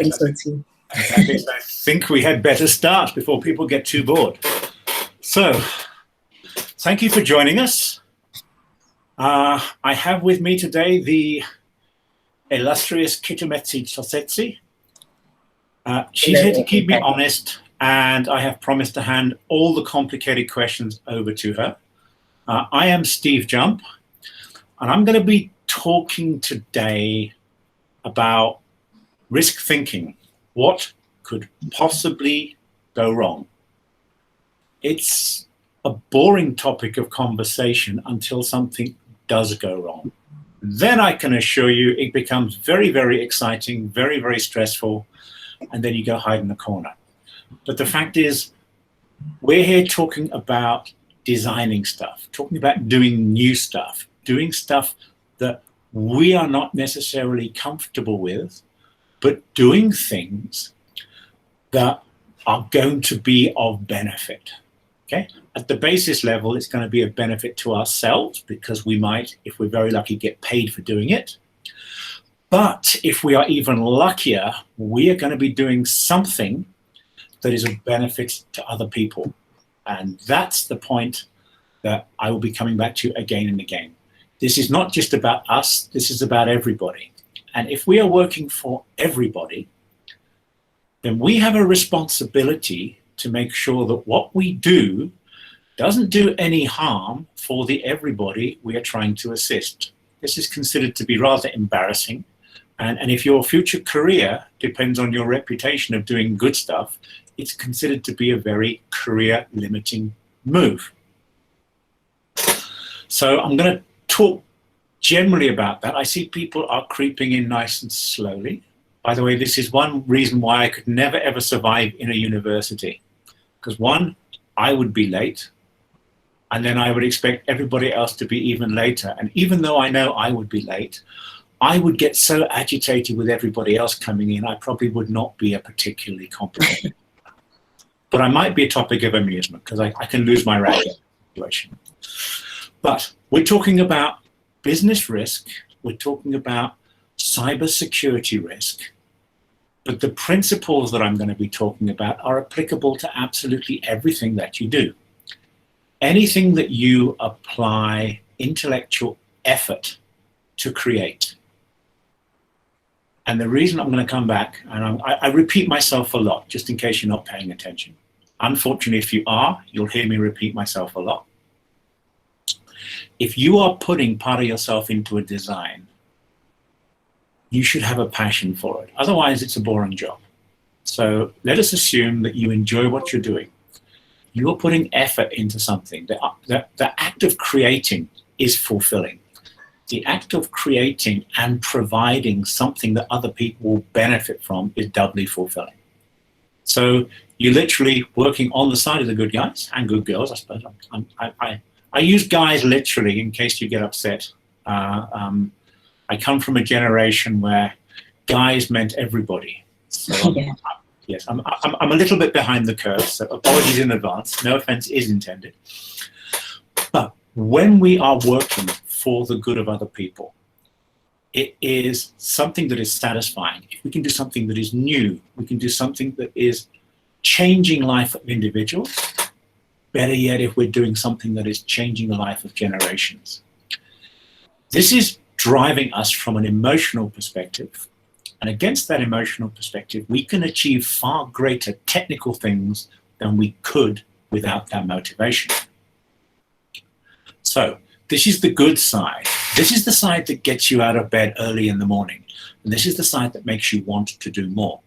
think so too. Fantastic. I think we had better start before people get too bored. So, thank you for joining us. I have with me today the illustrious Kitametsi Chosetsi. She's here to keep me honest, and I have promised to hand all the complicated questions over to her. I am Steve Jump, and I'm going to be talking today about risk thinking. What could possibly go wrong? It's a boring topic of conversation until something does go wrong. Then I can assure you it becomes very, very exciting, very, very stressful, and then you go hide in the corner. But the fact is, we're here talking about designing stuff, talking about doing new stuff, doing stuff that we are not necessarily comfortable with, but doing things that are going to be of benefit. Okay? At the basis level, it's going to be of benefit to ourselves because we might, if we're very lucky, get paid for doing it. But if we are even luckier, we are going to be doing something that is of benefit to other people. And that's the point that I will be coming back to again and again. This is not just about us, this is about everybody. And if we are working for everybody, then we have a responsibility to make sure that what we do doesn't do any harm for the everybody we are trying to assist. This is considered to be rather embarrassing. And if your future career depends on your reputation of doing good stuff, it's considered to be a very career limiting move. So I'm going to talk generally about that. I see people are creeping in nice and slowly. By the way, this is one reason why I could never ever survive in a university. Because one, I would be late, and then I would expect everybody else to be even later. And even though I know I would be late, I would get so agitated with everybody else coming in, I probably would not be a particularly competent. But I might be a topic of amusement because I can lose my rag situation. But we're talking about business risk, we're talking about cybersecurity risk, but the principles that I'm going to be talking about are applicable to absolutely everything that you do. Anything that you apply intellectual effort to create. And the reason I'm going to come back, and I repeat myself a lot, just in case you're not paying attention. Unfortunately, if you are, you'll hear me repeat myself a lot. If you are putting part of yourself into a design, you should have a passion for it. Otherwise, it's a boring job. So let us assume that you enjoy what you're doing. You're putting effort into something. The act of creating is fulfilling. The act of creating and providing something that other people will benefit from is doubly fulfilling. So you're literally working on the side of the good guys and good girls, I suppose. I use guys literally in case you get upset. I come from a generation where guys meant everybody. So yes, I'm a little bit behind the curve, so apologies in advance. No offense is intended. But when we are working for the good of other people, it is something that is satisfying. If we can do something that is new, we can do something that is changing life of individuals. Better yet, if we're doing something that is changing the life of generations. This is driving us from an emotional perspective. And against that emotional perspective, we can achieve far greater technical things than we could without that motivation. So this is the good side. This is the side that gets you out of bed early in the morning. And this is the side that makes you want to do more.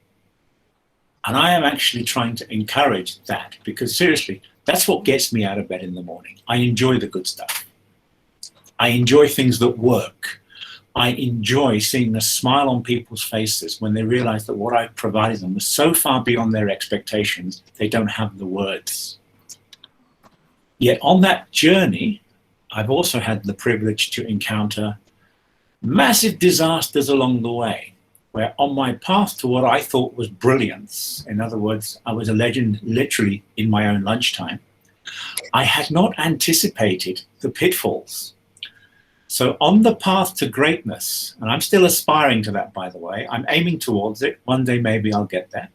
And I am actually trying to encourage that because seriously, that's what gets me out of bed in the morning. I enjoy the good stuff. I enjoy things that work. I enjoy seeing the smile on people's faces when they realize that what I've provided them was so far beyond their expectations, they don't have the words. Yet on that journey, I've also had the privilege to encounter massive disasters along the way, where on my path to what I thought was brilliance, in other words, I was a legend literally in my own lunchtime, I had not anticipated the pitfalls. So on the path to greatness, and I'm still aspiring to that, by the way, I'm aiming towards it. One day, maybe I'll get there.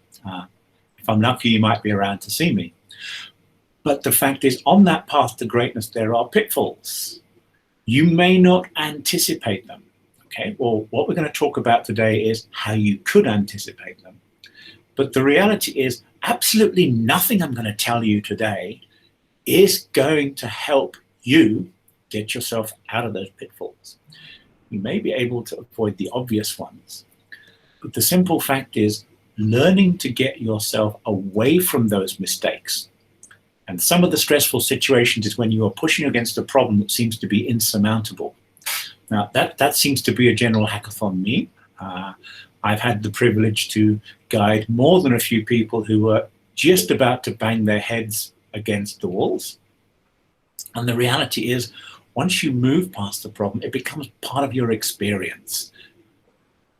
If I'm lucky, you might be around to see me. But the fact is, on that path to greatness, there are pitfalls. You may not anticipate them. Okay, well, what we're going to talk about today is how you could anticipate them. But the reality is, absolutely nothing I'm going to tell you today is going to help you get yourself out of those pitfalls. You may be able to avoid the obvious ones, but the simple fact is, learning to get yourself away from those mistakes. And some of the stressful situations is when you are pushing against a problem that seems to be insurmountable. Now, that seems to be a general hackathon meme. I've had the privilege to guide more than a few people who were just about to bang their heads against the walls. And the reality is, once you move past the problem, it becomes part of your experience.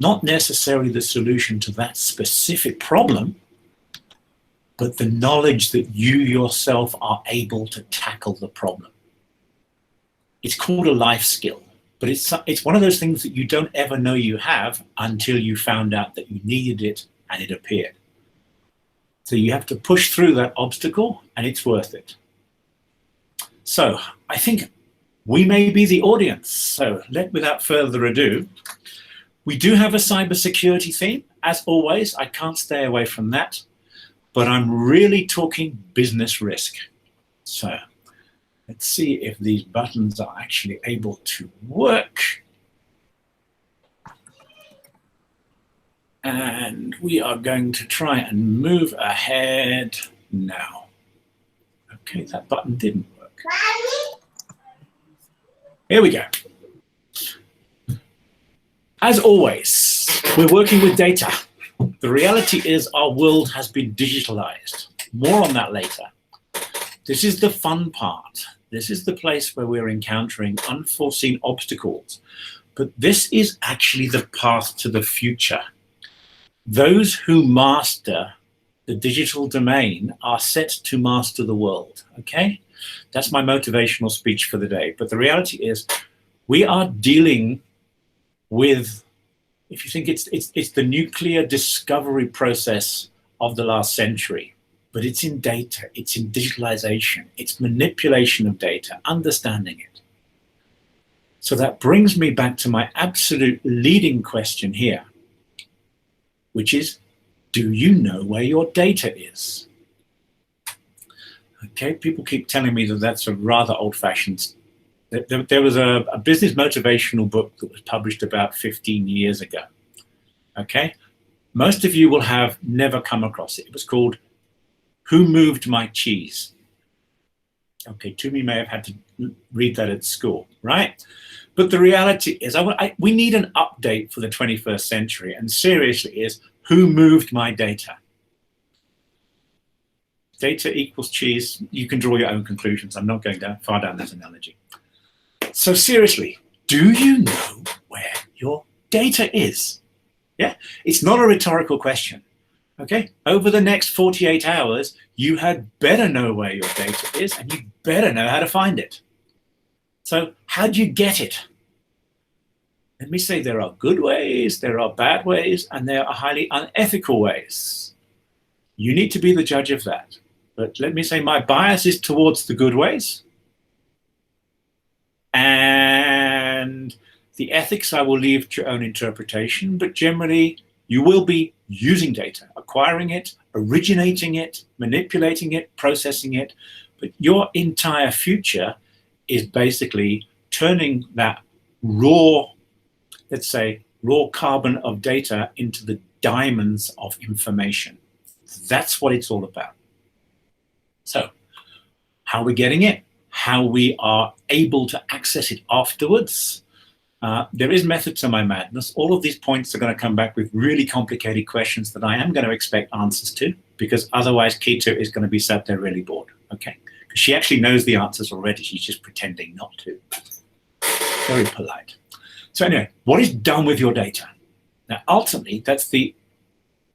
Not necessarily the solution to that specific problem, but the knowledge that you yourself are able to tackle the problem. It's called a life skill, but it's one of those things that you don't ever know you have until you found out that you needed it and it appeared. So you have to push through that obstacle, and it's worth it. So I think we may be the audience. So without further ado, we do have a cybersecurity theme. As always, I can't stay away from that, but I'm really talking business risk. So let's see if these buttons are actually able to work. And we are going to try and move ahead now. Okay, that button didn't work. Here we go. As always, we're working with data. The reality is our world has been digitalized. More on that later. This is the fun part. This is the place where we're encountering unforeseen obstacles. But this is actually the path to the future. Those who master the digital domain are set to master the world, okay? That's my motivational speech for the day. But the reality is, we are dealing with, if you think it's the nuclear discovery process of the last century, but it's in data, it's in digitalization, it's manipulation of data, understanding it. So that brings me back to my absolute leading question here, which is, do you know where your data is? Okay, people keep telling me that that's a rather old-fashioned. There was a business motivational book that was published about 15 years ago. Okay, most of you will have never come across it. It was called Who Moved My Cheese? Okay, Toomey may have had to read that at school, right? But the reality is, we need an update for the 21st century, and seriously is, who moved my data? Data equals cheese. You can draw your own conclusions. I'm not going far down that analogy. So seriously, do you know where your data is? Yeah, it's not a rhetorical question. Okay, over the next 48 hours, you had better know where your data is, and you better know how to find it. So how do you get it? Let me say, there are good ways, there are bad ways, and there are highly unethical ways. You need to be the judge of that. But let me say, my bias is towards the good ways. And the ethics I will leave to your own interpretation, but generally you will be using data, acquiring it, originating it, manipulating it, processing it. But your entire future is basically turning that raw, let's say, raw carbon of data into the diamonds of information. That's what it's all about. So how are we getting it? How we are able to access it afterwards? There is method to my madness. All of these points are going to come back with really complicated questions that I am going to expect answers to, because otherwise Keto is going to be sat there really bored, okay? Because she actually knows the answers already. She's just pretending not to. Very polite. So anyway, what is done with your data? Now, ultimately, that's the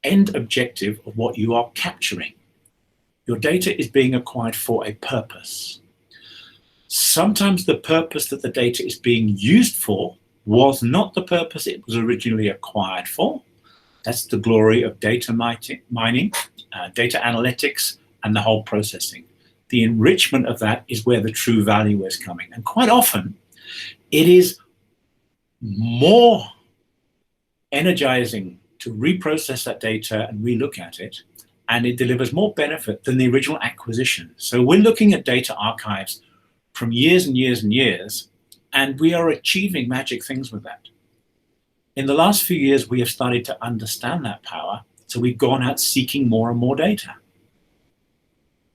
end objective of what you are capturing. Your data is being acquired for a purpose. Sometimes the purpose that the data is being used for was not the purpose it was originally acquired for. That's the glory of data mining, data analytics, and the whole processing. The enrichment of that is where the true value is coming. And quite often, it is more energizing to reprocess that data and relook at it, and it delivers more benefit than the original acquisition. So we're looking at data archives from years and years and years, and we are achieving magic things with that. In the last few years, we have started to understand that power, so we've gone out seeking more and more data.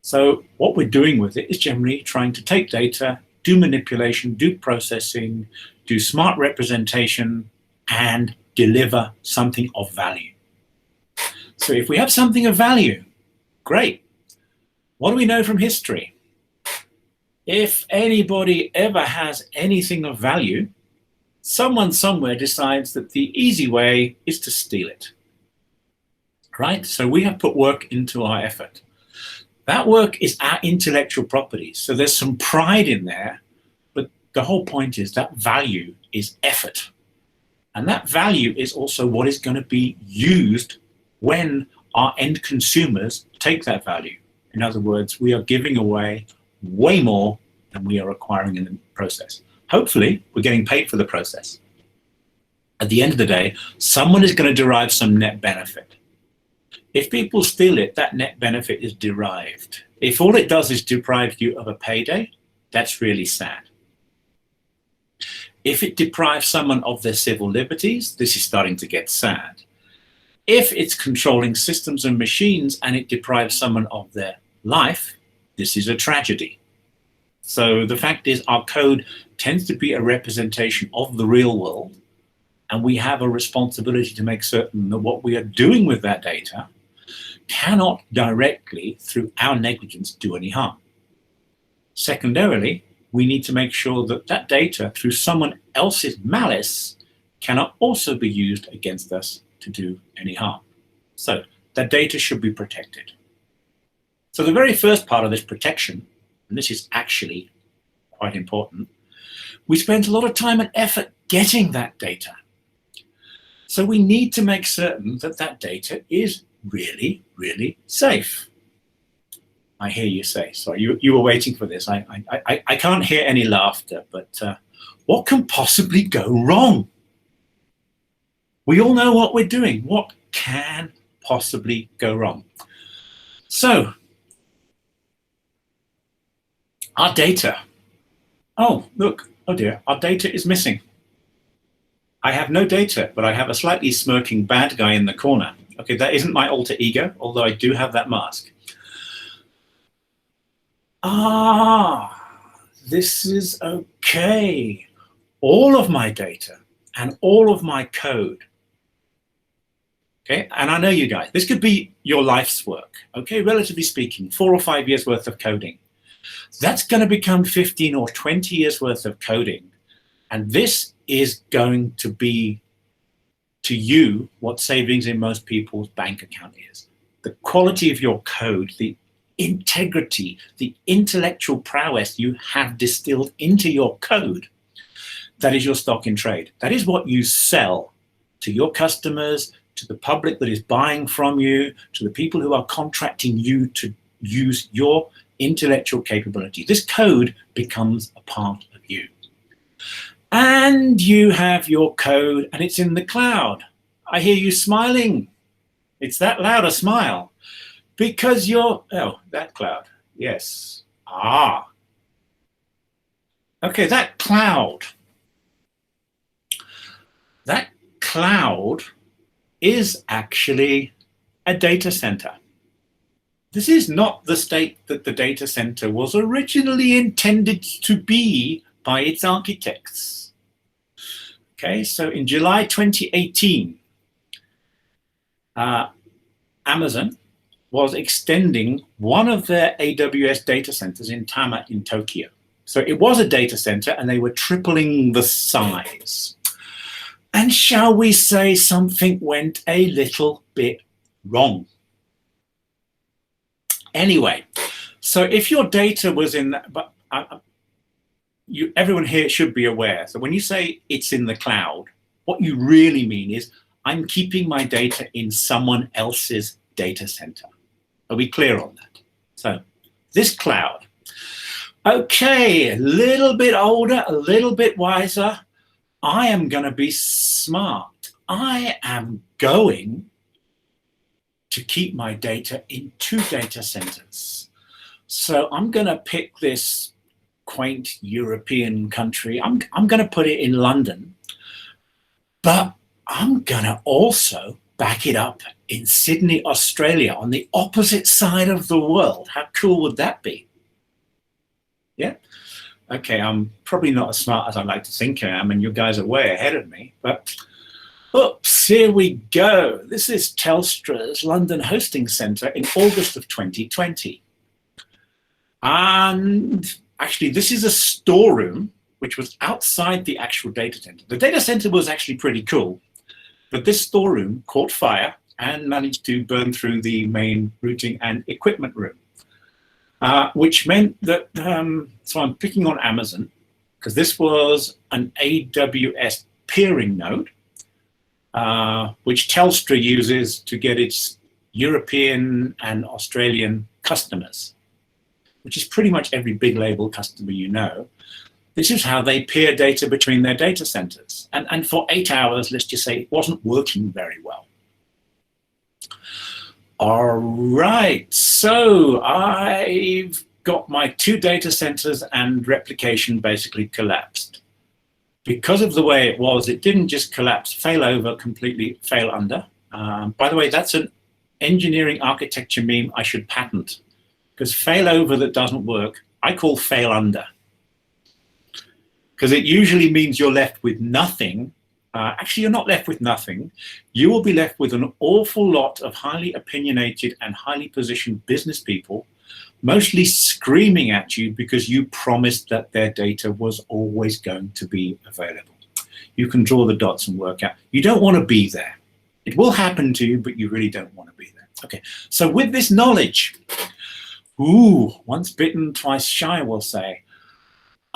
So what we're doing with it is generally trying to take data, do manipulation, do processing, do smart representation, and deliver something of value. So if we have something of value, great. What do we know from history? If anybody ever has anything of value, someone somewhere decides that the easy way is to steal it, right? So we have put work into our effort. That work is our intellectual property. So there's some pride in there, but the whole point is that value is effort. And that value is also what is going to be used when our end consumers take that value. In other words, we are giving away way more than we are acquiring in the process. Hopefully, we're getting paid for the process. At the end of the day, someone is going to derive some net benefit. If people steal it, that net benefit is derived. If all it does is deprive you of a payday, that's really sad. If it deprives someone of their civil liberties, this is starting to get sad. If it's controlling systems and machines and it deprives someone of their life, this is a tragedy. So the fact is, our code tends to be a representation of the real world, and we have a responsibility to make certain that what we are doing with that data cannot directly, through our negligence, do any harm. Secondarily, we need to make sure that that data, through someone else's malice, cannot also be used against us to do any harm. So that data should be protected. So the very first part of this protection, and this is actually quite important, we spent a lot of time and effort getting that data. So we need to make certain that that data is really, really safe. I hear you say, sorry, you were waiting for this. I can't hear any laughter, but what can possibly go wrong? We all know what we're doing. What can possibly go wrong? So, our data. Oh, look, oh dear, our data is missing. I have no data, but I have a slightly smirking bad guy in the corner. Okay, that isn't my alter ego, although I do have that mask. This is okay. All of my data and all of my code. Okay, and I know you guys, this could be your life's work. Okay, relatively speaking, 4 or 5 years worth of coding. That's going to become 15 or 20 years worth of coding. And this is going to be, to you, what savings in most people's bank account is. The quality of your code, the integrity, the intellectual prowess you have distilled into your code, that is your stock in trade. That is what you sell to your customers, to the public that is buying from you, to the people who are contracting you to use your intellectual capability. This code becomes a part of you. And you have your code and it's in the cloud. I hear you smiling. It's that loud a smile. Because you're, oh, that cloud, yes. Okay, that cloud is actually a data center. This is not the state that the data center was originally intended to be by its architects. Okay, so in July 2018, Amazon was extending one of their AWS data centers in Tama in Tokyo. So it was a data center and they were tripling the size. And shall we say something went a little bit wrong? Anyway, so if your data was in that, but everyone here should be aware. So when you say it's in the cloud, what you really mean is I'm keeping my data in someone else's data center. Are we clear on that? So this cloud. Okay, a little bit older, a little bit wiser. I am going to be smart. I am going to keep my data in 2 data centers. So I'm going to pick this quaint European country. I'm going to put it in London, but I'm going to also back it up in Sydney, Australia, on the opposite side of the world. How cool would that be? Yeah. Okay, I'm probably not as smart as I like to think I am, and you guys are way ahead of me, but oops, here we go. This is Telstra's London hosting center in August of 2020. And actually, this is a storeroom which was outside the actual data center. The data center was actually pretty cool, but this storeroom caught fire and managed to burn through the main routing and equipment room. Which meant that, so I'm picking on Amazon, because this was an AWS peering node, which Telstra uses to get its European and Australian customers, which is pretty much every big label customer you know. This is how they peer data between their data centers. And for 8 hours, let's just say it wasn't working very well. All right, so I've got my 2 data centers and replication basically collapsed. Because of the way it was, it didn't just collapse, fail over, completely fail under. By the way, that's an engineering architecture meme I should patent, because fail over that doesn't work, I call fail under. Because it usually means you're left with nothing. Actually, you're not left with nothing. You will be left with an awful lot of highly opinionated and highly positioned business people, mostly screaming at you because you promised that their data was always going to be available. You can draw the dots and work out. You don't want to be there. It will happen to you, but you really don't want to be there. Okay, so with this knowledge, once bitten, twice shy, we'll say,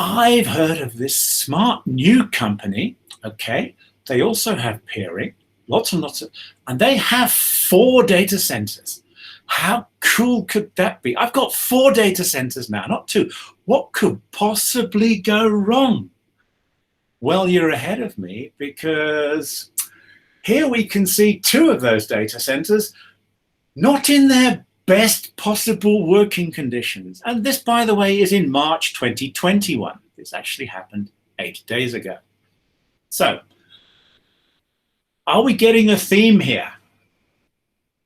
I've heard of this smart new company, okay? They also have peering, lots and lots of, and they have 4 data centers. How cool could that be? I've got 4 data centers now, not 2. What could possibly go wrong? Well, you're ahead of me, because here we can see 2 of those data centers not in their best possible working conditions. And this, by the way, is in March 2021. This actually happened 8 days ago. So, are we getting a theme here?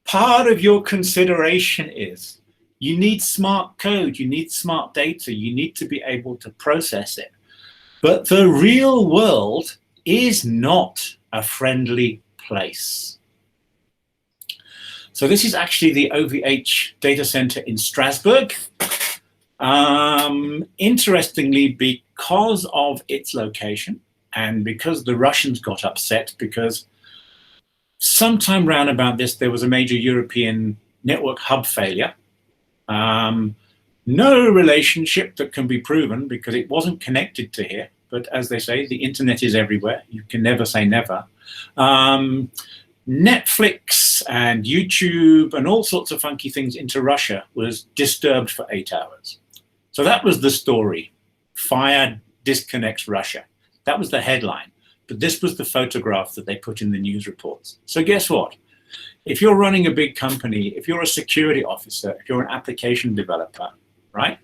Part of your consideration is you need smart code, you need smart data, you need to be able to process it. But the real world is not a friendly place. So this is actually the OVH data center in Strasbourg. Interestingly, because of its location and because the Russians got upset, because sometime round about this, there was a major European network hub failure. No relationship that can be proven because it wasn't connected to here. But as they say, the internet is everywhere. You can never say never. Netflix and YouTube and all sorts of funky things into Russia was disturbed for 8 hours. So that was the story. Fire disconnects Russia. That was the headline. But this was the photograph that they put in the news reports. So guess what? If you're running a big company, if you're a security officer, if you're an application developer, right?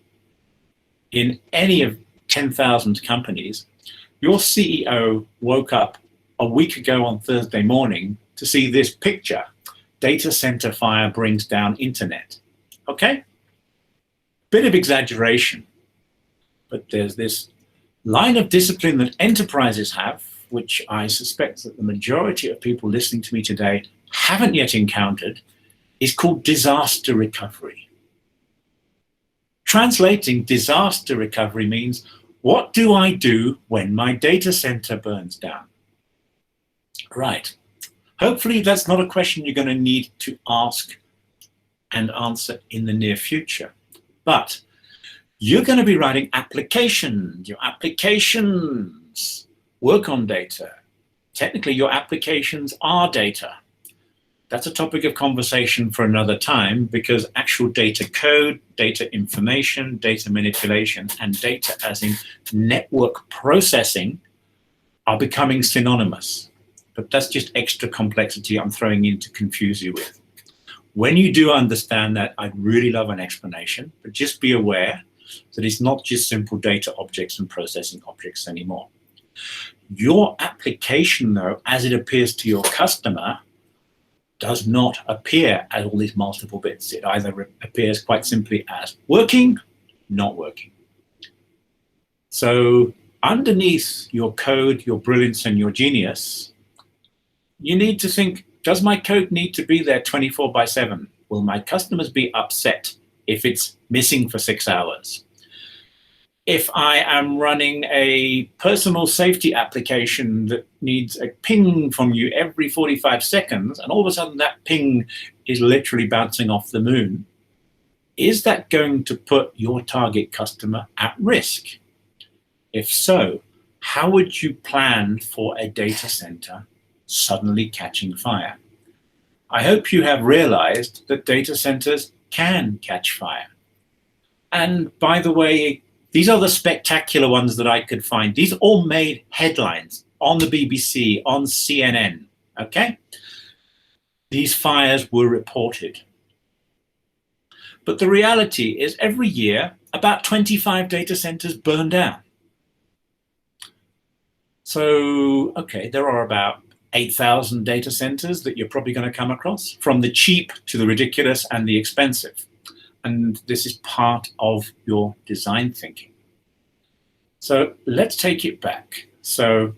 In any of 10,000 companies, your CEO woke up a week ago on Thursday morning to see this picture. Data center fire brings down internet. Okay? Bit of exaggeration, but there's this line of discipline that enterprises have, which I suspect that the majority of people listening to me today haven't yet encountered, is called disaster recovery. Translating disaster recovery means, what do I do when my data center burns down? Right. Hopefully that's not a question you're going to need to ask and answer in the near future. But You're going to be writing applications. Your applications work on data. Technically, your applications are data. That's a topic of conversation for another time, because actual data code, data information, data manipulation, and data as in network processing are becoming synonymous. But that's just extra complexity I'm throwing in to confuse you with. When you do understand that, I'd really love an explanation, but just be aware that it's not just simple data objects and processing objects anymore. Your application, though, as it appears to your customer, does not appear as all these multiple bits. It either appears quite simply as working, not working. So underneath your code, your brilliance, and your genius, you need to think, does my code need to be there 24/7? Will my customers be upset if it's missing for 6 hours? If I am running a personal safety application that needs a ping from you every 45 seconds, and all of a sudden that ping is literally bouncing off the moon, is that going to put your target customer at risk? If so, how would you plan for a data center suddenly catching fire? I hope you have realized that data centers can catch fire. And by the way, these are the spectacular ones that I could find. These all made headlines on the BBC, on CNN, okay? These fires were reported. But the reality is every year, about 25 data centers burn down. So, okay, there are about 8,000 data centers that you're probably going to come across, from the cheap to the ridiculous and the expensive. And this is part of your design thinking. So let's take it back. So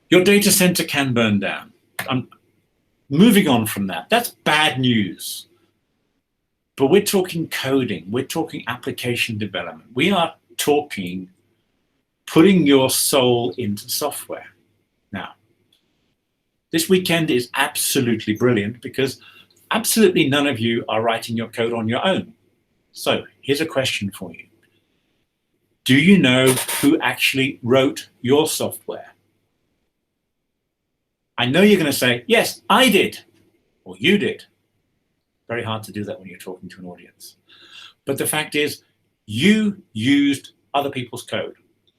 your data center can burn down. I'm moving on from that. That's bad news. But we're talking coding. We're talking application development. We are talking putting your soul into software. Now, this weekend is absolutely brilliant because absolutely none of you are writing your code on your own. So here's a question for you. Do you know who actually wrote your software? I know you're going to say, yes, I did, or you did. Very hard to do that when you're talking to an audience. But the fact is, you used other people's code.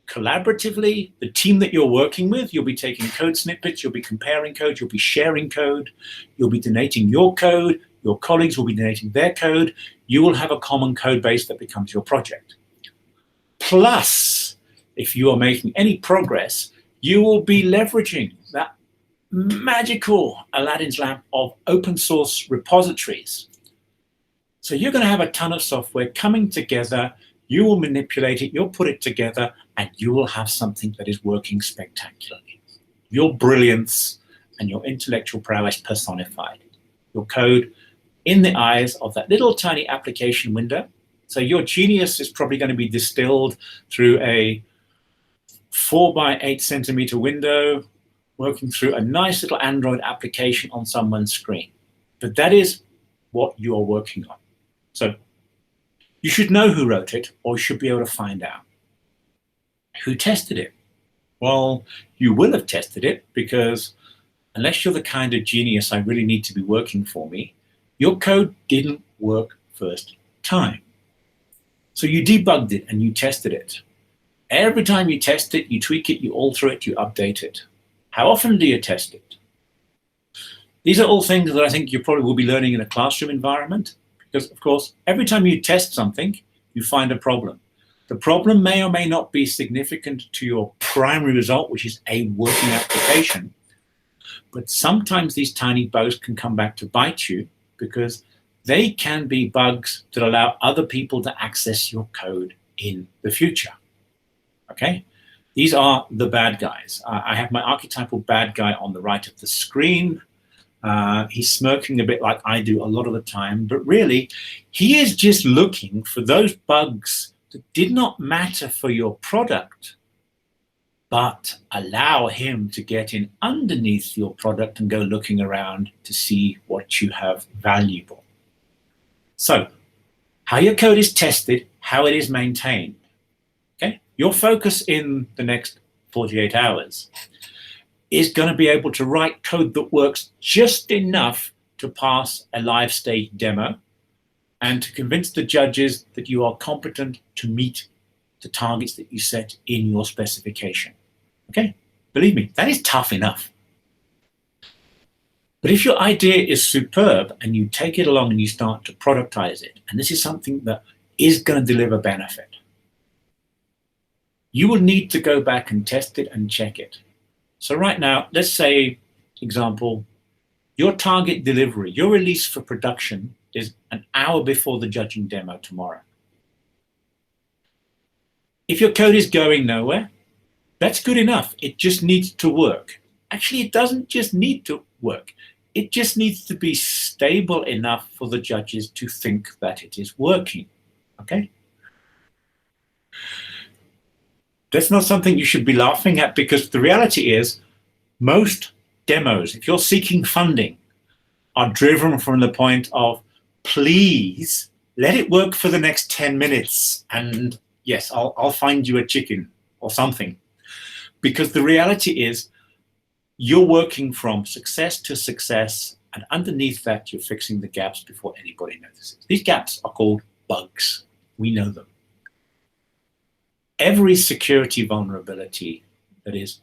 Collaboratively, the team that you're working with, you'll be taking code snippets, you'll be comparing code, you'll be sharing code, you'll be donating your code, your colleagues will be donating their code. You will have a common code base that becomes your project. Plus, if you are making any progress, you will be leveraging that magical Aladdin's lamp of open source repositories. So you're going to have a ton of software coming together. You will manipulate it, you'll put it together, and you will have something that is working spectacularly. Your brilliance and your intellectual prowess personified. Your code in the eyes of that little tiny application window. So your genius is probably going to be distilled through a 4x8 centimeter window, working through a nice little Android application on someone's screen. But that is what you are working on. So you should know who wrote it, or you should be able to find out. Who tested it? Well, you will have tested it, because unless you're the kind of genius I really need to be working for me, your code didn't work first time. So you debugged it and you tested it. Every time you test it, you tweak it, you alter it, you update it. How often do you test it? These are all things that I think you probably will be learning in a classroom environment, because, of course, every time you test something, you find a problem. The problem may or may not be significant to your primary result, which is a working application, but sometimes these tiny bugs can come back to bite you, because they can be bugs that allow other people to access your code in the future. Okay? These are the bad guys. I have my archetypal bad guy on the right of the screen. He's smirking a bit like I do a lot of the time, but really, he is just looking for those bugs that did not matter for your product, but allow him to get in underneath your product and go looking around to see what you have valuable. So how your code is tested, how it is maintained. Okay? Your focus in the next 48 hours is going to be able to write code that works just enough to pass a live stage demo and to convince the judges that you are competent to meet the targets that you set in your specification. Okay? Believe me, that is tough enough. But if your idea is superb and you take it along and you start to productize it, and this is something that is going to deliver benefit, you will need to go back and test it and check it. So right now, let's say, example, your target delivery, your release for production is an hour before the judging demo tomorrow. If your code is going nowhere, that's good enough. It just needs to work. Actually, it doesn't just need to work. It just needs to be stable enough for the judges to think that it is working, okay? That's not something you should be laughing at, because the reality is most demos, if you're seeking funding, are driven from the point of, please let it work for the next 10 minutes and yes, I'll find you a chicken or something. Because the reality is you're working from success to success, and underneath that you're fixing the gaps before anybody notices. These gaps are called bugs. We know them. Every security vulnerability that is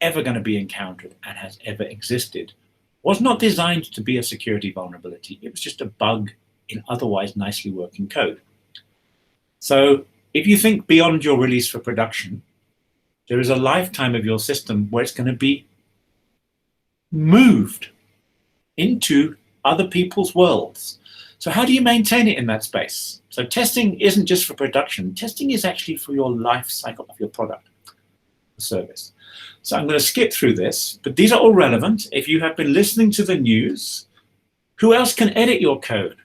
ever going to be encountered and has ever existed was not designed to be a security vulnerability. It was just a bug in otherwise nicely working code. So if you think beyond your release for production, there is a lifetime of your system where it's going to be moved into other people's worlds. So how do you maintain it in that space? So testing isn't just for production. Testing is actually for your life cycle of your product or service. So I'm going to skip through this, but these are all relevant. If you have been listening to the news, who else can edit your code?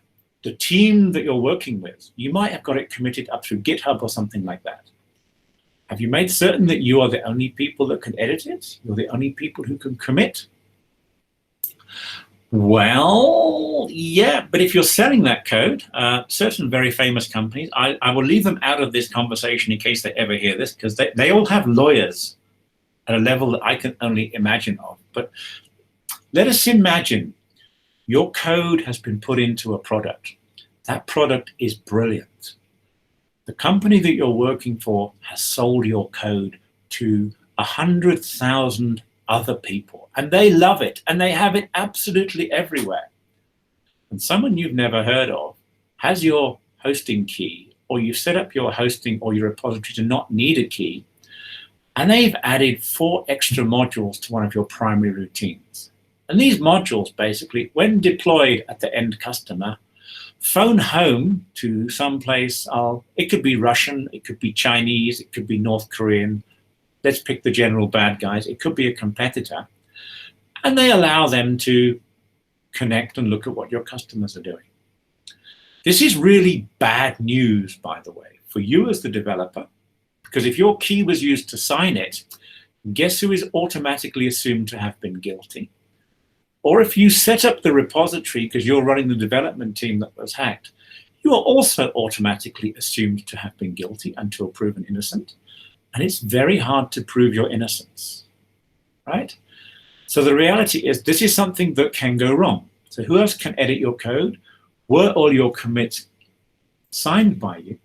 The team that you're working with. You might have got it committed up through GitHub or something like that. Have you made certain that you are the only people that can edit it? You're the only people who can commit? Well, yeah, but if you're selling that code, certain very famous companies, I will leave them out of this conversation in case they ever hear this, because they all have lawyers at a level that I can only imagine of. But let us imagine your code has been put into a product. That product is brilliant. The company that you're working for has sold your code to 100,000 other people, and they love it, and they have it absolutely everywhere. And someone you've never heard of has your hosting key, or you've set up your hosting or your repository to not need a key, and they've added 4 extra modules to one of your primary routines. And these modules basically, when deployed at the end customer, phone home to someplace, it could be Russian, it could be Chinese, it could be North Korean. Let's pick the general bad guys. It could be a competitor. And they allow them to connect and look at what your customers are doing. This is really bad news, by the way, for you as the developer, because if your key was used to sign it, guess who is automatically assumed to have been guilty? Or if you set up the repository because you're running the development team that was hacked, you are also automatically assumed to have been guilty until proven innocent. And it's very hard to prove your innocence, right? So the reality is this is something that can go wrong. So who else can edit your code? Were all your commits signed by you?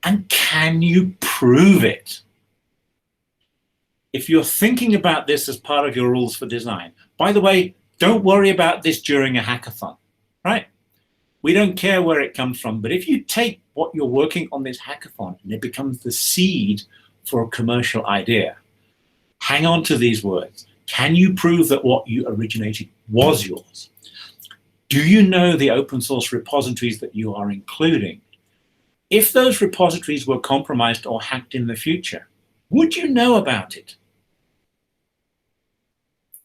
And can you prove it? If you're thinking about this as part of your rules for design, by the way, don't worry about this during a hackathon, right? We don't care where it comes from, but if you take what you're working on this hackathon and it becomes the seed for a commercial idea, hang on to these words. Can you prove that what you originated was yours? Do you know the open source repositories that you are including? If those repositories were compromised or hacked in the future, would you know about it?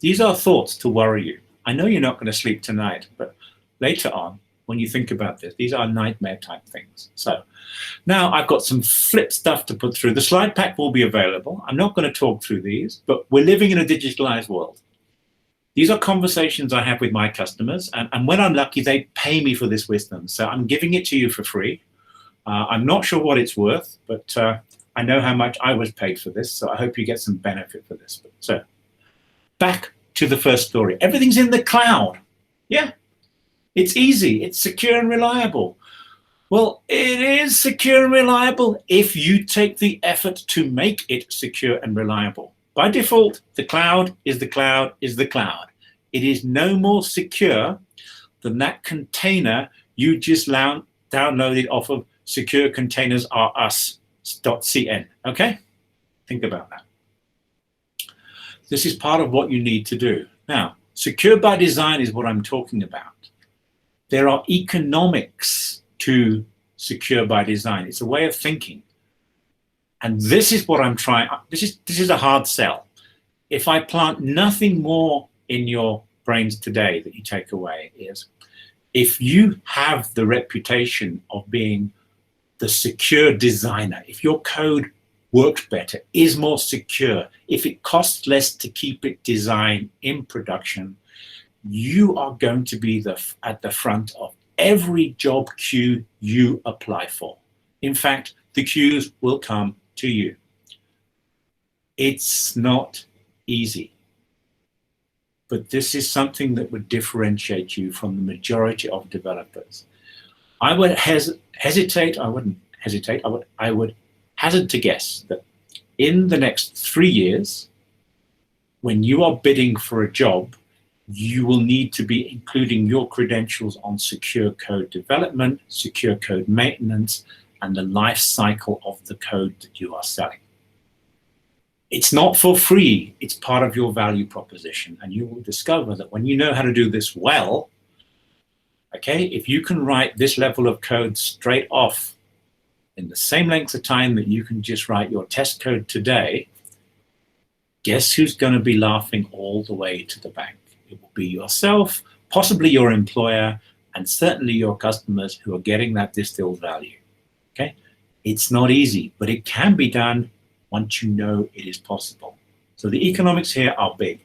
These are thoughts to worry you. I know you're not going to sleep tonight, but later on, when you think about this, these are nightmare type things. So now I've got some flip stuff to put through. The slide pack will be available. I'm not going to talk through these, but we're living in a digitalized world. These are conversations I have with my customers, and when I'm lucky, they pay me for this wisdom. So I'm giving it to you for free. I'm not sure what it's worth, but I know how much I was paid for this, so I hope you get some benefit for this. So back to the first story. Everything's in the cloud. Yeah, it's easy, it's secure and reliable. Well, it is secure and reliable if you take the effort to make it secure and reliable. By default, the cloud is the cloud is the cloud. It is no more secure than that container you just downloaded off of securecontainersrus.cn. Okay? Think about that. This is part of what you need to do. Now, secure by design is what I'm talking about. There are economics to secure by design. It's a way of thinking. And this is what I'm trying. This is a hard sell. If I plant nothing more in your brains today that you take away is, if you have the reputation of being the secure designer, if your code works better, is more secure, if it costs less to keep it designed in production, you are going to be at the front of every job queue you apply for. In fact, the queues will come to you. It's not easy, but this is something that would differentiate you from the majority of developers. I would hesitate, I wouldn't hesitate, I would hazard to guess that in the next 3 years, when you are bidding for a job, you will need to be including your credentials on secure code development, secure code maintenance, and the life cycle of the code that you are selling. It's not for free, it's part of your value proposition. And you will discover that when you know how to do this well, okay, if you can write this level of code straight off in the same length of time that you can just write your test code today, guess who's going to be laughing all the way to the bank? It will be yourself, possibly your employer, and certainly your customers who are getting that distilled value. Okay, it's not easy, but it can be done once you know it is possible. So the economics here are big.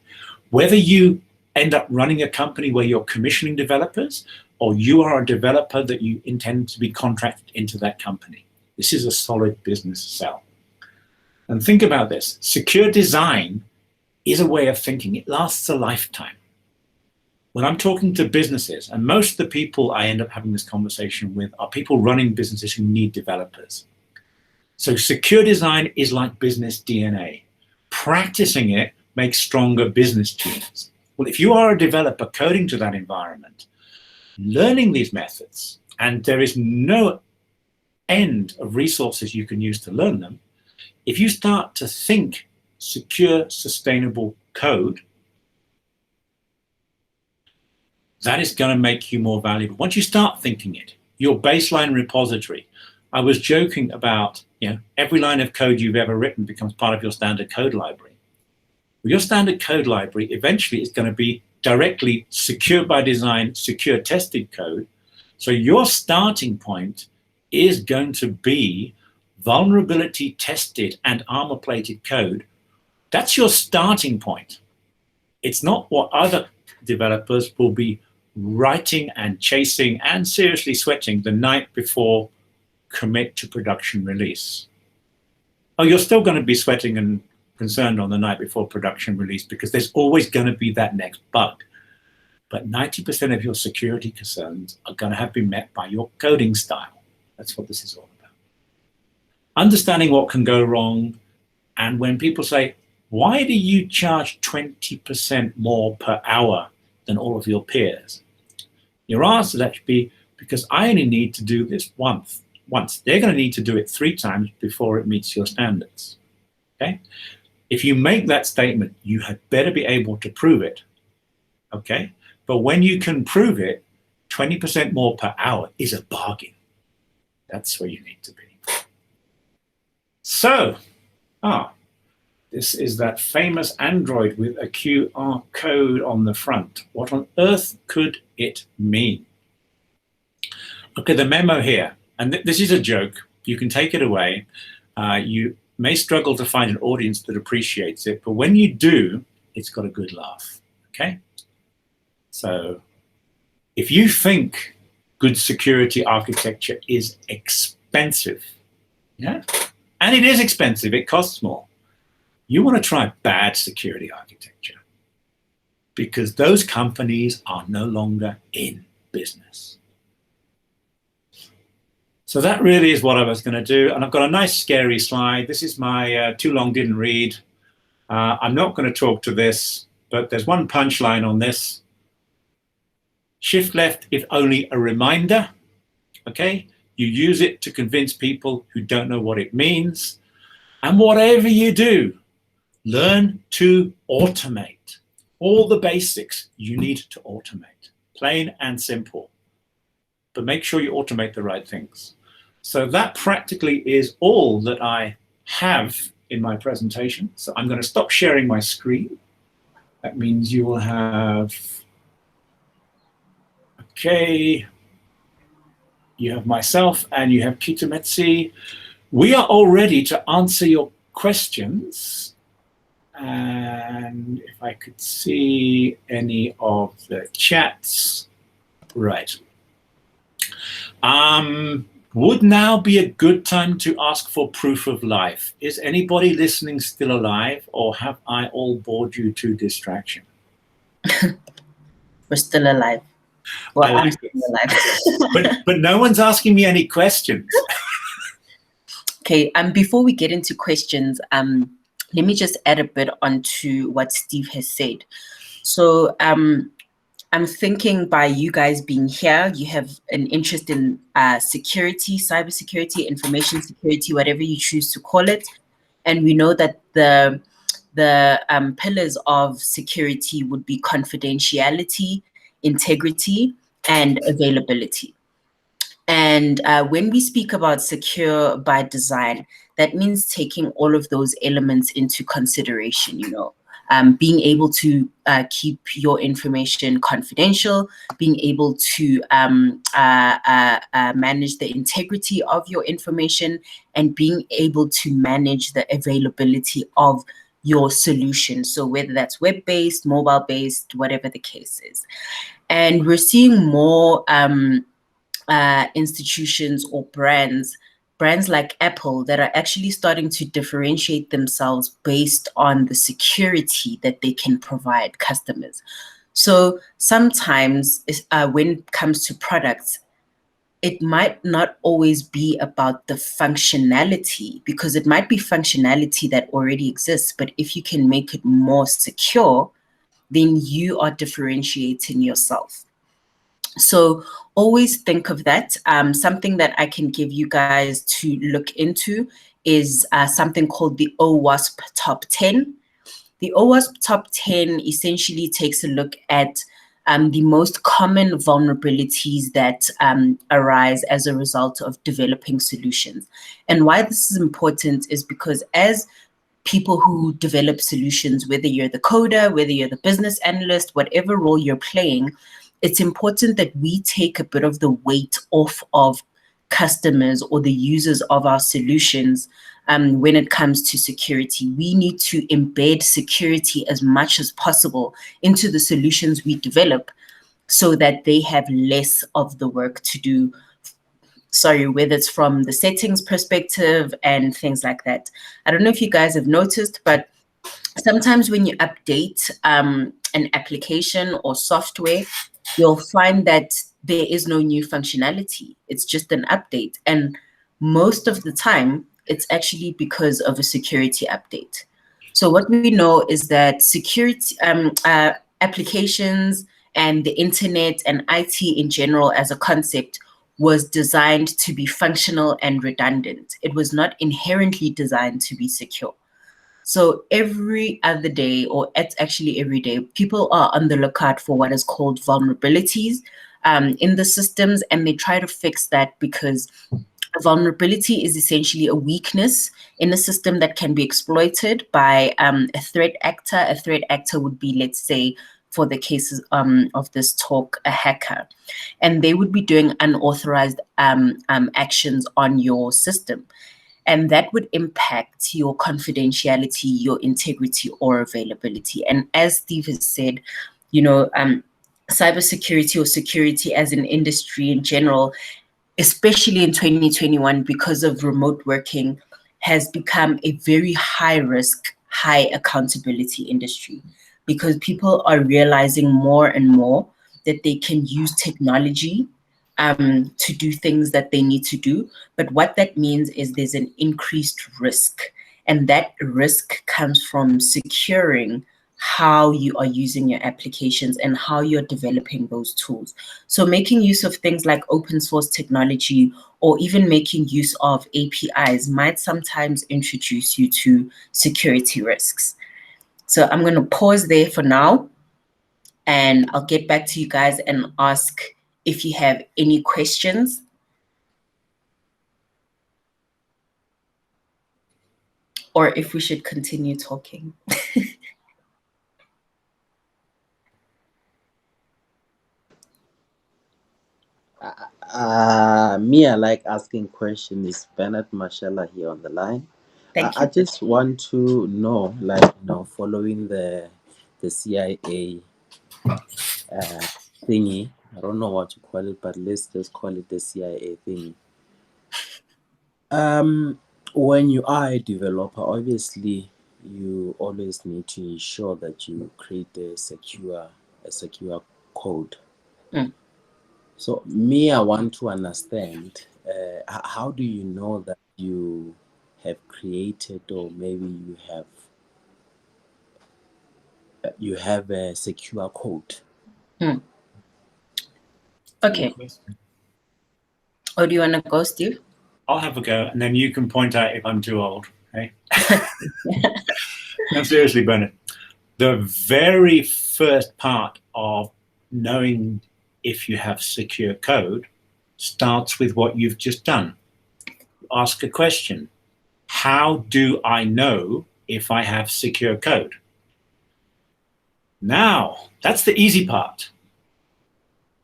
Whether you end up running a company where you're commissioning developers, or you are a developer that you intend to be contracted into that company, this is a solid business sell. And think about this. Secure design is a way of thinking. It lasts a lifetime. When I'm talking to businesses, and most of the people I end up having this conversation with are people running businesses who need developers. So secure design is like business DNA. Practicing it makes stronger business teams. Well, if you are a developer coding to that environment, learning these methods, and there is no end of resources you can use to learn them, if you start to think secure, sustainable code, that is going to make you more valuable. Once you start thinking it, your baseline repository. I was joking about, every line of code you've ever written becomes part of your standard code library. Well, your standard code library eventually is going to be directly secure by design, secure tested code. So your starting point is going to be vulnerability tested and armor plated code. That's your starting point. It's not what other developers will be writing and chasing and seriously sweating the night before commit to production release. Oh, you're still going to be sweating and concerned on the night before production release because there's always going to be that next bug. But 90% of your security concerns are going to have been met by your coding style. That's what this is all about. Understanding what can go wrong. And when people say, why do you charge 20% more per hour than all of your peers? Your answer that should be, because I only need to do this once. They're going to need to do it 3 times before it meets your standards. Okay? If you make that statement, you had better be able to prove it. Okay? But when you can prove it, 20% more per hour is a bargain. That's where you need to be. So, this is that famous Android with a QR code on the front. What on earth could it mean? Okay, the memo here, and this is a joke. You can take it away. You may struggle to find an audience that appreciates it, but when you do, it's got a good laugh, okay? So if you think good security architecture is expensive, yeah, and it is expensive, it costs more, you want to try bad security architecture, because those companies are no longer in business. So that really is what I was going to do. And I've got a nice scary slide. This is my too long didn't read. I'm not going to talk to this, but there's one punchline on this. Shift left is only a reminder, okay? You use it to convince people who don't know what it means. And whatever you do, learn to automate. All the basics you need to automate, plain and simple. But make sure you automate the right things. So that practically is all that I have in my presentation. So I'm going to stop sharing my screen. That means you will have, okay, you have myself and you have Peter Metzi. We are all ready to answer your questions. And if I could see any of the chats, right. Would now be a good time to ask for proof of life? Is anybody listening still alive, or have I all bored you to distraction? We're still alive. Well, I'm still alive. but no one's asking me any questions. Okay, before we get into questions, let me just add a bit onto what Steve has said. So I'm thinking by you guys being here, you have an interest in security, cybersecurity, information security, whatever you choose to call it. And we know that the pillars of security would be confidentiality, integrity, and availability. And when we speak about secure by design, that means taking all of those elements into consideration, being able to keep your information confidential, being able to manage the integrity of your information, and being able to manage the availability of your solution. So whether that's web-based, mobile-based, whatever the case is. And we're seeing more institutions or brands like Apple that are actually starting to differentiate themselves based on the security that they can provide customers. So sometimes when it comes to products, it might not always be about the functionality, because it might be functionality that already exists, but if you can make it more secure, then you are differentiating yourself. So always think of that. Something that I can give you guys to look into is something called the OWASP Top 10. The OWASP Top 10 essentially takes a look at the most common vulnerabilities that arise as a result of developing solutions. And why this is important is because as people who develop solutions, whether you're the coder, whether you're the business analyst, whatever role you're playing, it's important that we take a bit of the weight off of customers or the users of our solutions when it comes to security. We need to embed security as much as possible into the solutions we develop so that they have less of the work to do. Sorry, whether it's from the settings perspective and things like that. I don't know if you guys have noticed, but sometimes when you update an application or software, you'll find that there is no new functionality. It's just an update. And most of the time, it's actually because of a security update. So what we know is that security applications and the internet and IT in general as a concept was designed to be functional and redundant. It was not inherently designed to be secure. So every other day, or it's actually every day, people are on the lookout for what is called vulnerabilities in the systems, and they try to fix that because a vulnerability is essentially a weakness in a system that can be exploited by a threat actor. A threat actor would be, let's say, for the cases of this talk, a hacker, and they would be doing unauthorized actions on your system. And that would impact your confidentiality, your integrity, or availability. And as Steve has said, cybersecurity or security as an industry in general, especially in 2021, because of remote working, has become a very high risk, high accountability industry, because people are realizing more and more that they can use technology to do things that they need to do. But what that means is there's an increased risk. And that risk comes from securing how you are using your applications and how you're developing those tools. So making use of things like open source technology or even making use of APIs might sometimes introduce you to security risks. So I'm going to pause there for now, and I'll get back to you guys and ask if you have any questions. Or if we should continue talking. Me, I like asking questions. Is Bernard Mashala here on the line? Thank I you. just want to know, like, following the CIA thingy. I don't know what to call it, but let's just call it the CIA thingy. When you are a developer, obviously you always need to ensure that you create a secure code. So me, I want to understand how do you know that you have created, or maybe you have a secure code? Okay. Or do you want to go, Steve? I'll have a go, and then you can point out if I'm too old. Okay? No, seriously, Bernard. The very first part of knowing if you have secure code starts with what you've just done. Ask a question. How do I know if I have secure code? Now, that's the easy part.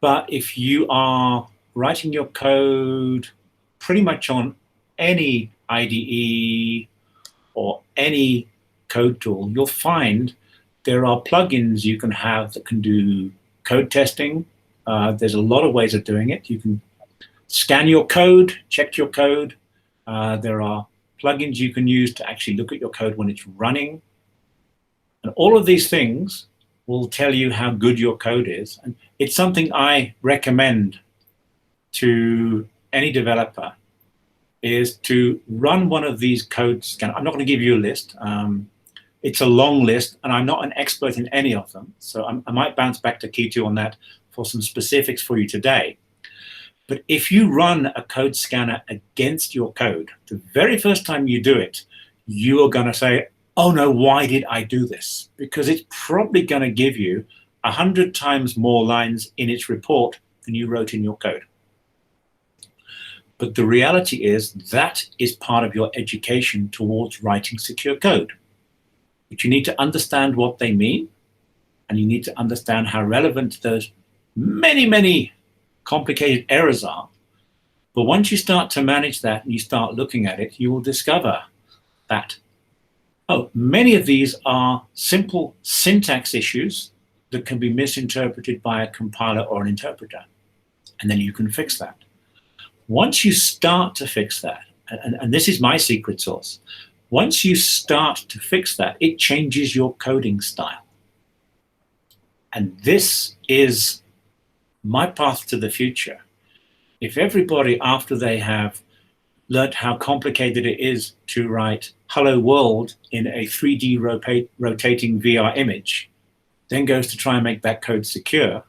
But if you are writing your code pretty much on any IDE or any code tool, you'll find there are plugins you can have that can do code testing. There's a lot of ways of doing it. You can scan your code, check your code. There are plugins you can use to actually look at your code when it's running. And all of these things will tell you how good your code is. And it's something I recommend to any developer, is to run one of these code scanners. I'm not going to give you a list. It's a long list, and I'm not an expert in any of them. So I might bounce back to Kitu on that for some specifics for you today. But if you run a code scanner against your code, the very first time you do it, you are going to say, oh no, why did I do this? Because it's probably going to give you 100 times more lines in its report than you wrote in your code. But the reality is that is part of your education towards writing secure code. But you need to understand what they mean, and you need to understand how relevant those many, many complicated errors are. But once you start to manage that and you start looking at it, you will discover that, oh, many of these are simple syntax issues that can be misinterpreted by a compiler or an interpreter. And then you can fix that. Once you start to fix that, and this is my secret sauce, once you start to fix that, it changes your coding style. And this is my path to the future. If everybody, after they have learned how complicated it is to write hello world in a 3D rotating VR image, then goes to try and make that code secure,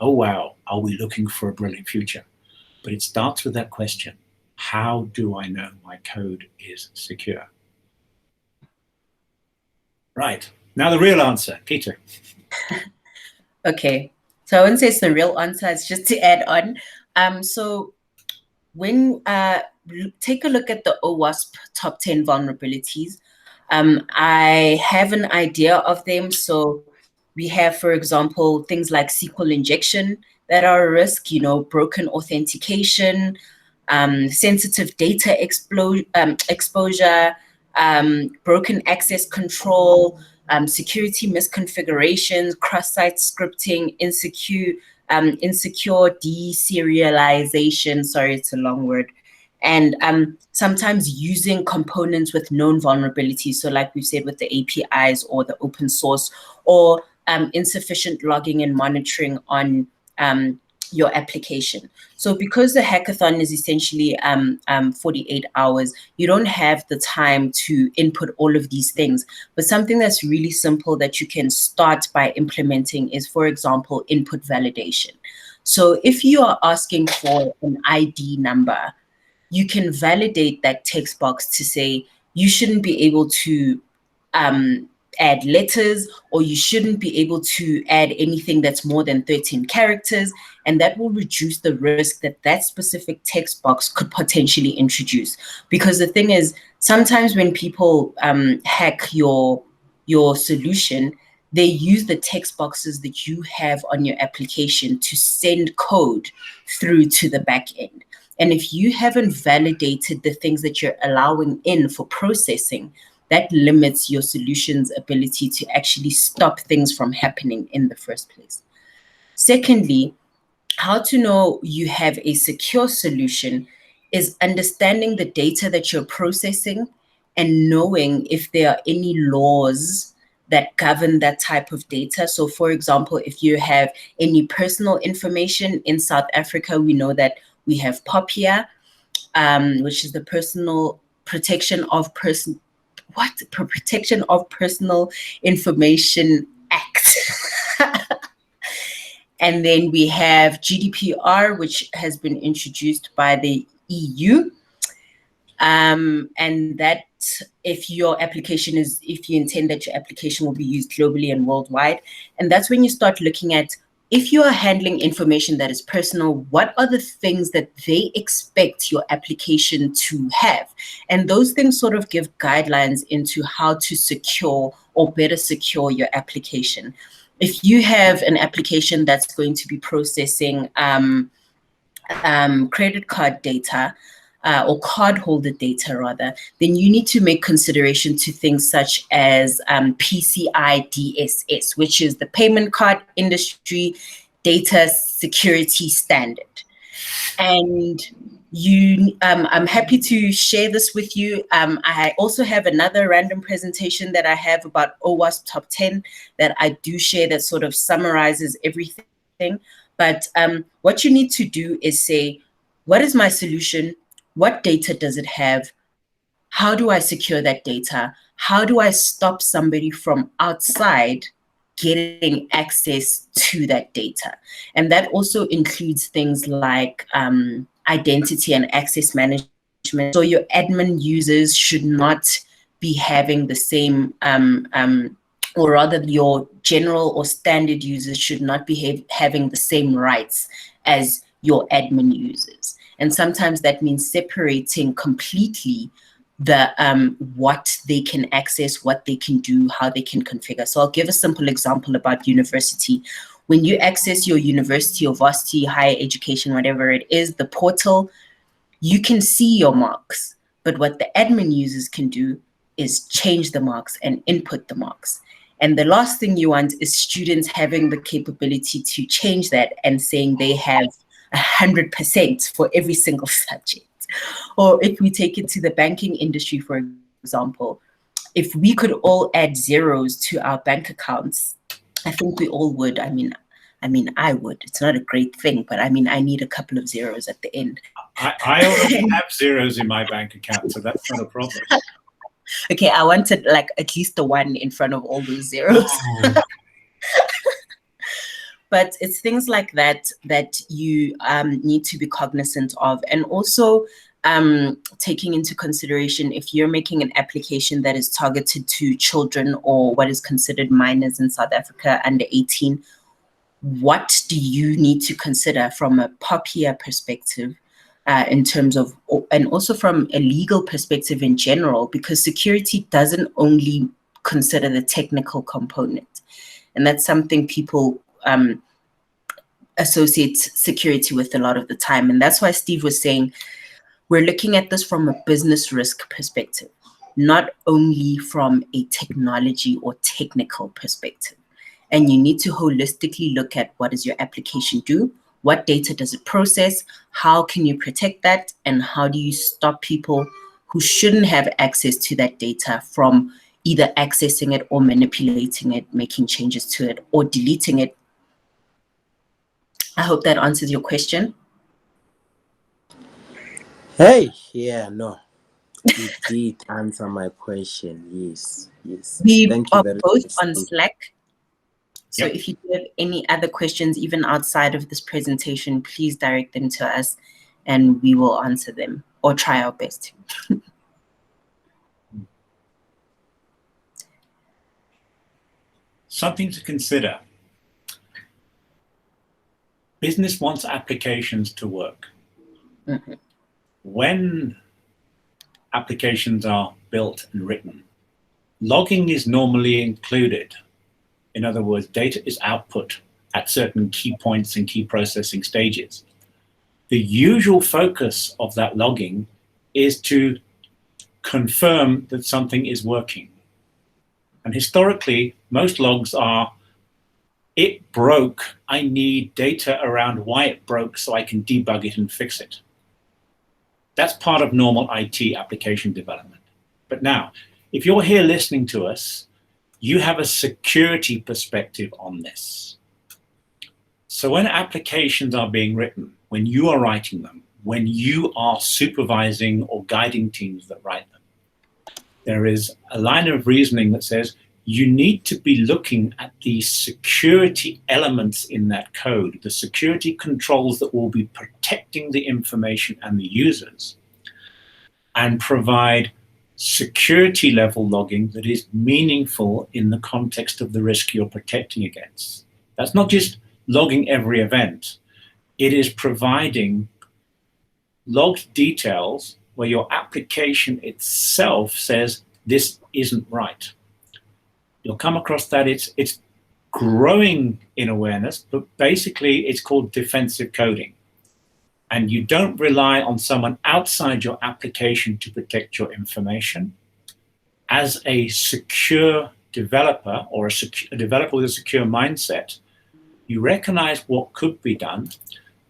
oh wow, are we looking for a brilliant future? But it starts with that question: how do I know my code is secure? Right, now the real answer, Peter. Okay, so I wouldn't say it's the real answer, it's just to add on. So when take a look at the OWASP top 10 vulnerabilities, I have an idea of them. So we have, for example, things like SQL injection that are a risk, broken authentication, sensitive data exposure, broken access control, security misconfigurations, cross-site scripting, insecure deserialization, sorry, it's a long word, and sometimes using components with known vulnerabilities. So like we've said with the APIs or the open source, or insufficient logging and monitoring on your application. So because the hackathon is essentially 48 hours, you don't have the time to input all of these things. But something that's really simple that you can start by implementing is, for example, input validation. So if you are asking for an ID number, you can validate that text box to say you shouldn't be able to add letters, or you shouldn't be able to add anything that's more than 13 characters, and that will reduce the risk that that specific text box could potentially introduce. Because the thing is, sometimes when people hack your solution, they use the text boxes that you have on your application to send code through to the back end. And if you haven't validated the things that you're allowing in for processing, that limits your solution's ability to actually stop things from happening in the first place. Secondly, how to know you have a secure solution is understanding the data that you're processing and knowing if there are any laws that govern that type of data. So for example, if you have any personal information in South Africa, we know that we have POPIA, which is the Personal Protection of Protection of Personal Information Act. And then we have GDPR, which has been introduced by the EU. And that if you intend that your application will be used globally and worldwide. And that's when you start looking at, if you are handling information that is personal, what are the things that they expect your application to have? And those things sort of give guidelines into how to secure or better secure your application. If you have an application that's going to be processing credit card data, or cardholder data rather, then you need to make consideration to things such as PCI DSS, which is the Payment Card Industry Data Security Standard. And I'm happy to share this with you. I also have another random presentation that I have about OWASP Top 10 that I do share that sort of summarizes everything. But what you need to do is say, what is my solution? What data does it have? How do I secure that data? How do I stop somebody from outside getting access to that data? And that also includes things like identity and access management. So your admin users should not be having the same, or rather your general or standard users should not be having the same rights as your admin users. And sometimes that means separating completely the what they can access, what they can do, how they can configure. So I'll give a simple example about university. When you access your university or varsity, higher education, whatever it is, the portal, you can see your marks. But what the admin users can do is change the marks and input the marks. And the last thing you want is students having the capability to change that and saying they have 100% for every single subject. Or if we take it to the banking industry, for example, if we could all add zeros to our bank accounts, I think we all would. I mean, I would. It's not a great thing, but I mean, I need a couple of zeros at the end. I already have zeros in my bank account, so that's not a problem. Okay, I wanted like at least the one in front of all those zeros. Oh. But it's things like that that you need to be cognizant of, and also taking into consideration if you're making an application that is targeted to children or what is considered minors in South Africa under 18, what do you need to consider from a POPIA perspective in terms of, and also from a legal perspective in general, because security doesn't only consider the technical component. And that's something people associate security with a lot of the time. And that's why Steve was saying, we're looking at this from a business risk perspective. not only from a technology or technical perspective. And you need to holistically look at what does your application do, what data does it process, how can you protect that, and how do you stop people who shouldn't have access to that data from either accessing it or manipulating it, making changes to it, or deleting it. I hope that answers your question. Hey, yeah, no, it did answer my question. Yes, yes. We Thank you are very both much. on Slack. So Yep. if you have any other questions, even outside of this presentation, please direct them to us and we will answer them or try our best. Something to consider. Business wants applications to work. Mhm. When applications are built and written, logging is normally included. In other words, data is output at certain key points and key processing stages. The usual focus of that logging is to confirm that something is working. And historically, most logs are, it broke, I need data around why it broke so I can debug it and fix it. That's part of normal IT application development. But now, if you're here listening to us, you have a security perspective on this. So when applications are being written, when you are writing them, when you are supervising or guiding teams that write them, there is a line of reasoning that says you need to be looking at the security elements in that code, the security controls that will be protecting the information and the users, and provide security level logging that is meaningful in the context of the risk you're protecting against. That's not just logging every event. It is providing logged details where your application itself says this isn't right. You'll come across that it's growing in awareness, but basically it's called defensive coding. And you don't rely on someone outside your application to protect your information. As a secure developer or a developer with a secure mindset, you recognize what could be done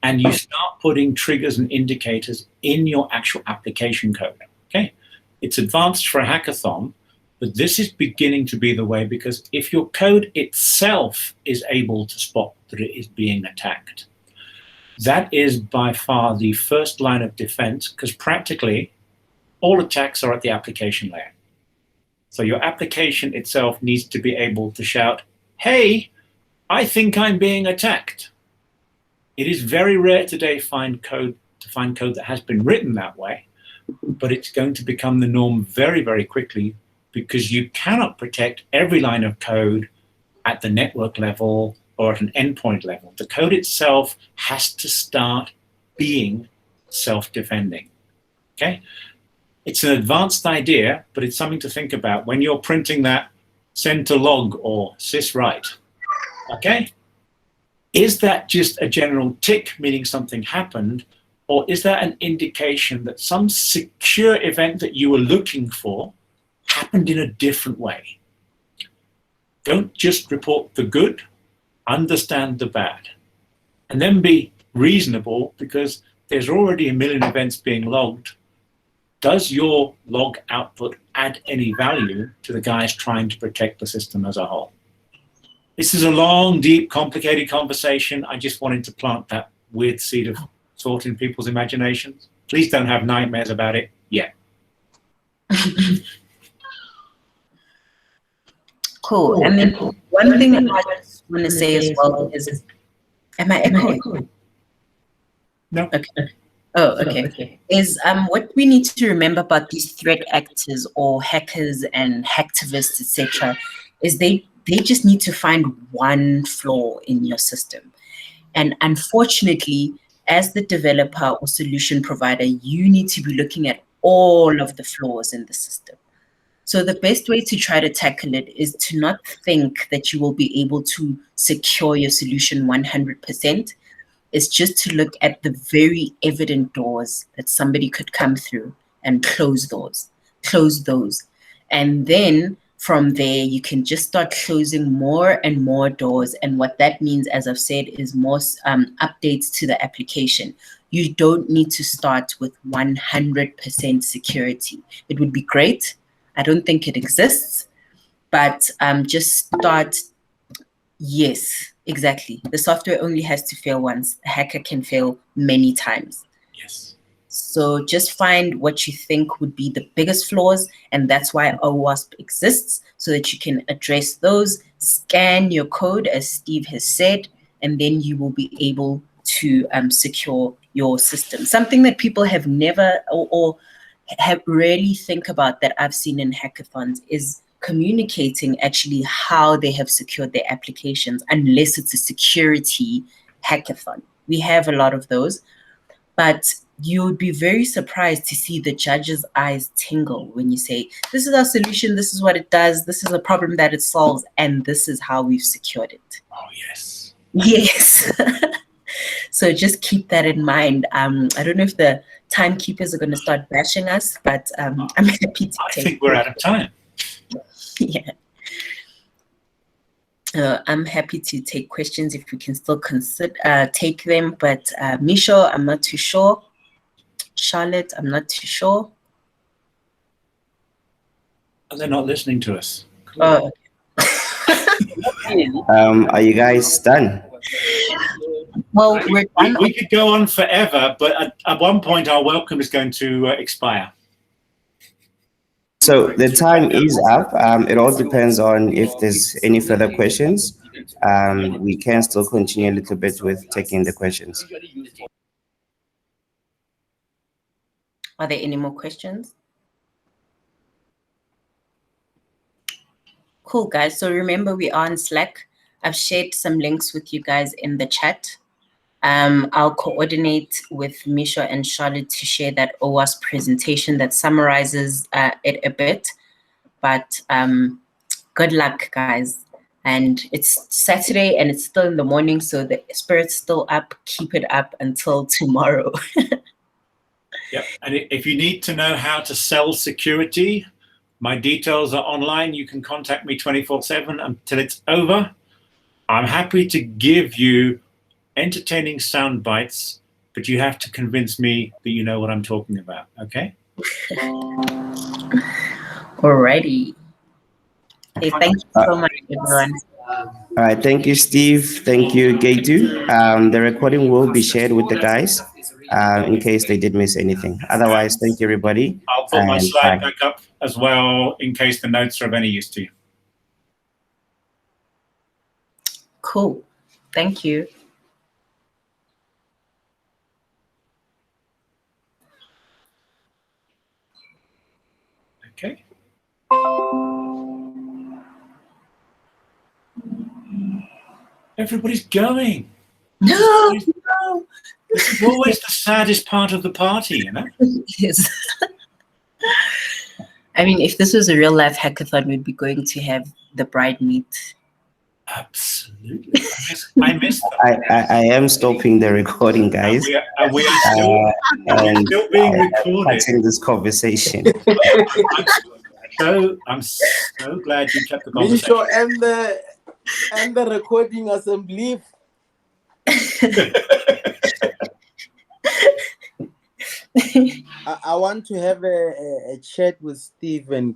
and you start putting triggers and indicators in your actual application code. Okay, it's advanced for a hackathon, but this is beginning to be the way, because if your code itself is able to spot that it is being attacked, that is by far the first line of defense, because practically all attacks are at the application layer. So your application itself needs to be able to shout, hey, I think I'm being attacked. It is very rare today to find code that has been written that way, but it's going to become the norm very, very quickly, because you cannot protect every line of code at the network level or at an endpoint level. The code itself has to start being self-defending. Okay? It's an advanced idea, but it's something to think about when you're printing that send to log or syswrite. Okay? Is that just a general tick, meaning something happened, or is that an indication that some secure event that you were looking for happened in a different way? Don't just report the good, understand the bad, and then be reasonable, because there's already 1 million events being logged. Does your log output add any value to the guys trying to protect the system as a whole? This is a long, deep, complicated conversation. I just wanted to plant that weird seed of thought in people's imaginations. Please don't have nightmares about it yet. Cool. And then one thing I just want to say as well is, am I echoing? No. Okay. Oh, okay. Is what we need to remember about these threat actors or hackers and hacktivists, etc., is they just need to find one flaw in your system. And unfortunately, as the developer or solution provider, you need to be looking at all of the flaws in the system. So the best way to try to tackle it is to not think that you will be able to secure your solution 100%. It's just to look at the very evident doors that somebody could come through and close those. And then from there, you can just start closing more and more doors. And what that means, as I've said, is more updates to the application. You don't need to start with 100% security. It would be great. I don't think it exists, but just start. Yes, exactly. The software only has to fail once. The hacker can fail many times. Yes. So just find what you think would be the biggest flaws, and that's why OWASP exists, so that you can address those, scan your code, as Steve has said, and then you will be able to secure your system. Something that people have never or have rarely think about that I've seen in hackathons is communicating actually how they have secured their applications, unless it's a security hackathon. We have a lot of those, but you would be very surprised to see the judge's eyes tingle when you say, this is our solution, this is what it does, this is a problem that it solves, and this is how we've secured it. Oh, yes. Yes. So just keep that in mind. I don't know if the timekeepers are going to start bashing us, but I'm happy to I think we're out of time. Yeah. I'm happy to take questions if we can still take them, but Misho, I'm not too sure. Charlotte, I'm not too sure. They're not listening to us. Oh. Are you guys done? Well, we're done. We could go on forever, but at one point our welcome is going to expire. So the time is up. It all depends on if there's any further questions. We can still continue a little bit with taking the questions. Are there any more questions? Cool, guys. So remember, we are on Slack. I've shared some links with you guys in the chat. I'll coordinate with Misha and Charlotte to share that OWASP presentation that summarizes it a bit. But good luck, guys. And it's Saturday and it's still in the morning, so the spirit's still up. Keep it up until tomorrow. Yep. And if you need to know how to sell security, my details are online. You can contact me 24/7 until it's over. I'm happy to give you entertaining sound bites, but you have to convince me that you know what I'm talking about, okay? Alrighty. Hey, thank you so much, everyone. All right, thank you, Steve. Thank you, Gaitu. The recording will be shared with the guys in case they did miss anything. Otherwise, thank you, everybody. I'll put my slide back up as well in case the notes are of any use to you. Cool. Thank you. Okay. Everybody's going. No. This is always the saddest part of the party, you know? Yes. I mean, if this was a real life hackathon, we'd be going to have the bride meet. Absolutely. I miss them. I am stopping the recording, guys. We are still being recorded. In this conversation. I'm so glad you kept the conversation. And the recording assembly. I want to have a chat with Steve and